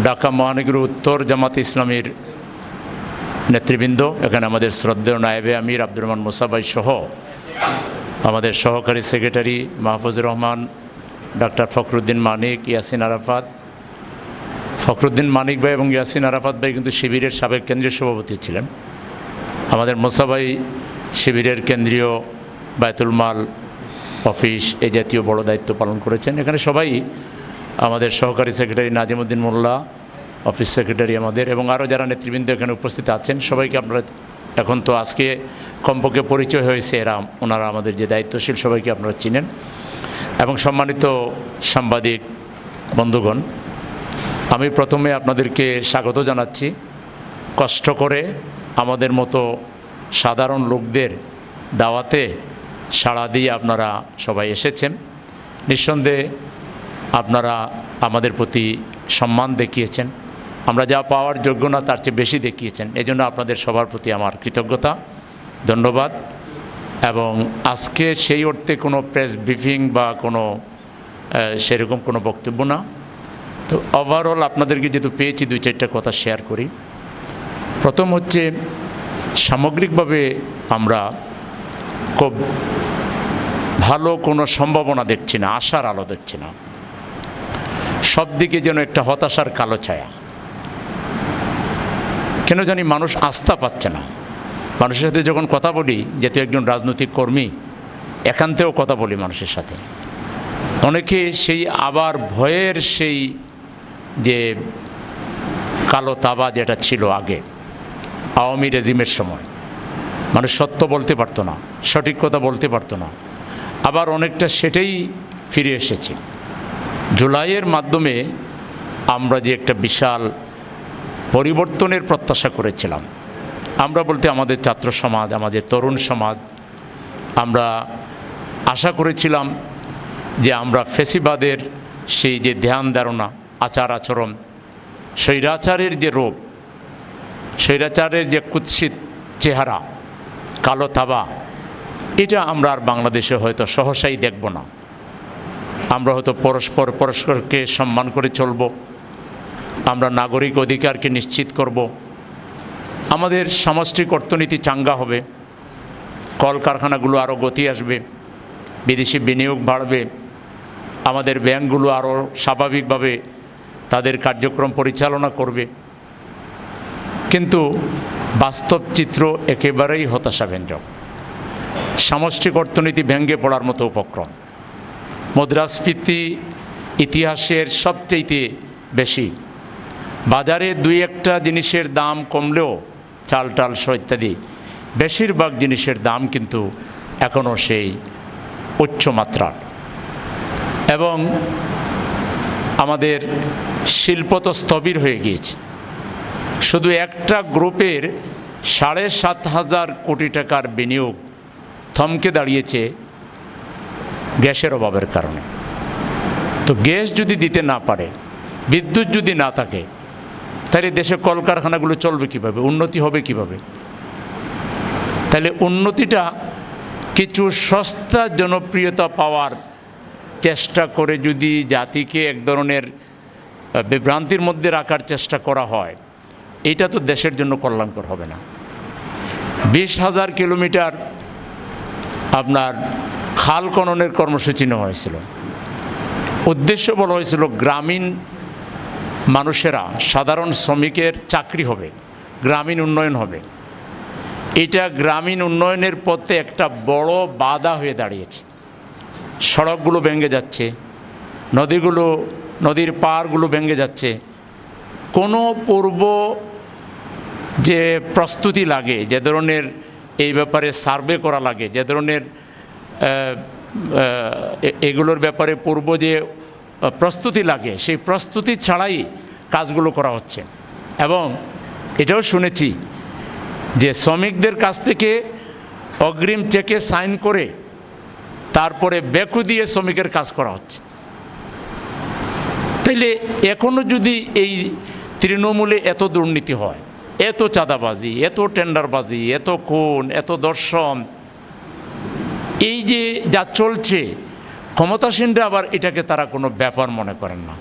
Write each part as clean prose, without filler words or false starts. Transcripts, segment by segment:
ঢাকা মহানগর উত্তর জামাত ইসলামীর নেতৃবৃন্দ, এখানে আমাদের শ্রদ্ধেয় নায়েবে আমির আব্দুর রহমান মুসা ভাই সহ আমাদের সহকারী সেক্রেটারি মাহফুজুর রহমান, ডক্টর ফখরুদ্দিন মানিক, ইয়াসিন আরাফাত। ফখরুদ্দিন মানিক ভাই এবং ইয়াসিন আরাফাত ভাই কিন্তু শিবিরের সাবেক কেন্দ্রীয় সভাপতি ছিলেন। আমাদের মুসা ভাই শিবিরের কেন্দ্রীয় বায়তুল মাল অফিস এই জাতীয় বড় দায়িত্ব পালন করেছেন। এখানে সবাই আমাদের সহকারী সেক্রেটারি নাজিমুদ্দিন মোল্লা, অফিস সেক্রেটারি আমাদের, এবং আরও যারা নেতৃবৃন্দ এখানে উপস্থিত আছেন সবাইকে আপনারা, এখন তো আজকে কমপক্ষে পরিচয় হয়েছে ওনারা আমাদের যে দায়িত্বশীল, সবাইকে আপনারা চিনেন। এবং সম্মানিত সাংবাদিক বন্ধুগণ, আমি প্রথমে আপনাদেরকে স্বাগত জানাচ্ছি। কষ্ট করে আমাদের মতো সাধারণ লোকদের দাওয়াতে সাড়া দিয়ে আপনারা সবাই এসেছেন। নিঃসন্দেহে আপনারা আমাদের প্রতি সম্মান দেখিয়েছেন। আমরা যা পাওয়ার যোগ্য না তার চেয়ে বেশি দেখিয়েছেন। এজন্য আপনাদের সবার প্রতি আমার কৃতজ্ঞতা, ধন্যবাদ। এবং আজকে সেই অর্থে কোনো প্রেস ব্রিফিং বা কোনো সেরকম কোনো বক্তব্য না। তো ওভারঅল আপনাদেরকে যেহেতু পেয়েছি, দুই চারটা কথা শেয়ার করি। প্রথম হচ্ছে, সামগ্রিকভাবে আমরা খুব ভালো কোনো সম্ভাবনা দেখছি না, আশার আলো দেখছি না। সব দিকে যেন একটা হতাশার কালো ছায়া। কেন জানি মানুষ আস্থা পাচ্ছে না। মানুষের সাথে যখন কথা বলি, যেহেতু একজন রাজনৈতিক কর্মী, একান্তেও কথা বলি মানুষের সাথে, অনেকে সেই আবার ভয়ের সেই যে কালো তাবা যেটা ছিল আগে আওয়ামী রেজিমের সময়, মানুষ সত্য বলতে পারতো না, সঠিক কথা বলতে পারতো না, আবার অনেকটা সেটাই ফিরে এসেছে। জুলাইয়ের মাধ্যমে আমরা যে একটা বিশাল পরিবর্তনের প্রত্যাশা করেছিলাম, আমরা বলতে আমাদের ছাত্র সমাজ, আমাদের তরুণ সমাজ, আমরা আশা করেছিলাম যে আমরা ফেসিবাদের সেই যে ধ্যান ধারণা, আচার আচরণ, স্বৈরাচারের যে রূপ, স্বৈরাচারের যে কুৎসিত চেহারা, কালো তাবা, এটা আমরা আর বাংলাদেশে হয়তো সহসাই দেখব না। আমরা হয়তো পরস্পরকে সম্মান করে চলব, আমরা নাগরিক অধিকারকে নিশ্চিত করব, আমাদের সামষ্টিক অর্থনীতি চাঙ্গা হবে, কলকারখানাগুলো আরও গতি আসবে, বিদেশি বিনিয়োগ বাড়বে, আমাদের ব্যাংকগুলো আরও স্বাভাবিকভাবে তাদের কার্যক্রম পরিচালনা করবে। কিন্তু বাস্তব চিত্র একেবারেই হতাশাব্যঞ্জক। সামষ্টিক অর্থনীতি ভেঙে পড়ার মতো উপক্রম। মুদ্রাস্ফীতি ইতিহাসের সবচেয়ে বেশি। বাজারে দুই একটা জিনিসের দাম কমলেও, চাল টাল ইত্যাদি, বেশিরভাগ জিনিসের দাম কিন্তু এখনও সেই উচ্চমাত্রার। এবং আমাদের শিল্প তো স্থবির হয়ে গিয়েছে। শুধু একটা গ্রুপের 7,500 কোটি টাকার বিনিয়োগ থমকে দাঁড়িয়েছে গ্যাসের অভাবের কারণে। তো গ্যাস যদি দিতে না পারে, বিদ্যুৎ যদি না থাকে, তাহলে দেশে কলকারখানাগুলো চলবে কিভাবে, উন্নতি হবে কিভাবে? তাহলে উন্নতিটা কিছু সস্তা জনপ্রিয়তা পাওয়ার চেষ্টা করে যদি জাতিকে এক ধরনের বিভ্রান্তির মধ্যে রাখার চেষ্টা করা হয়, এটা তো দেশের জন্য কল্যাণকর হবে না। 20,000 কিলোমিটার আপনার খাল খননের কর্মসূচি নেওয়া হয়েছিল। উদ্দেশ্য বলা হয়েছিল গ্রামীণ মানুষেরা, সাধারণ শ্রমিকের চাকরি হবে, গ্রামীণ উন্নয়ন হবে। এটা গ্রামীণ উন্নয়নের পথে একটা বড় বাধা হয়ে দাঁড়িয়েছে। সড়কগুলো ভেঙে যাচ্ছে, নদীর পাড়গুলো ভেঙে যাচ্ছে। কোনো পূর্ব যে প্রস্তুতি লাগে, যে ধরনের এই ব্যাপারে সার্ভে করা লাগে, যে ধরনের এগুলোর ব্যাপারে পূর্ব যে প্রস্তুতি লাগে, সেই প্রস্তুতি ছাড়াই কাজগুলো করা হচ্ছে। এবং এটাও শুনেছি যে শ্রমিকদের কাছ থেকে অগ্রিম চেকে সাইন করে তারপরে বেকু দিয়ে শ্রমিকের কাজ করা হচ্ছে। তাইলে এখনও যদি এই তৃণমূলে এত দুর্নীতি হয়, এত চাঁদাবাজি, এত টেন্ডারবাজি, এত খুন, এত দর্শন, এই যে যা চলছে, ক্ষমতাসীনরা আবার এটাকে তারা কোনো ব্যাপার মনে করেন না।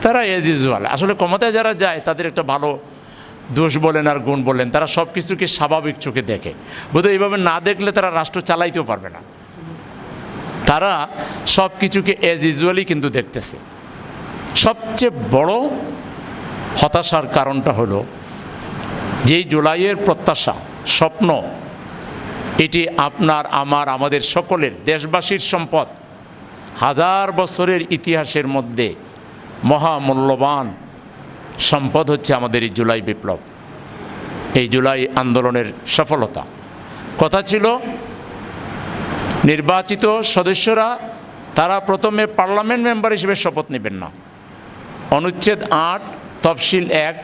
তারা এজ ইউজুয়াল। আসলে ক্ষমতায় যারা যায় তাদের একটা ভালো দোষ বলেন আর গুণ বলেন, তারা সব কিছুকে স্বাভাবিক চোখে দেখে। বোধহয় এইভাবে না দেখলে তারা রাষ্ট্র চালাইতেও পারবে না। তারা সব কিছুকে এজ ইউজুয়ালি কিন্তু দেখতেছে। সবচেয়ে বড় হতাশার কারণটা হলো যেই জুলাইয়ের প্রত্যাশা, স্বপ্ন, এটি আপনার, আমার, আমাদের সকলের, দেশবাসীর সম্পদ। হাজার বছরের ইতিহাসের মধ্যে মহামূল্যবান সম্পদ হচ্ছে আমাদের এই জুলাই বিপ্লব, এই জুলাই আন্দোলনের সফলতা। কথা ছিল নির্বাচিত সদস্যরা তারা প্রথমে পার্লামেন্ট মেম্বার হিসেবে শপথ নেবেন না। অনুচ্ছেদ 8 তফসিল 1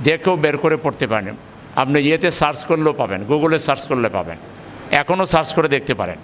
যে কেউ বের করে পড়তে পারেন, আপনি ইয়েতে সার্চ করলেও পাবেন, গুগলে সার্চ করলে পাবেন, এখনও সার্চ করে দেখতে পারেন।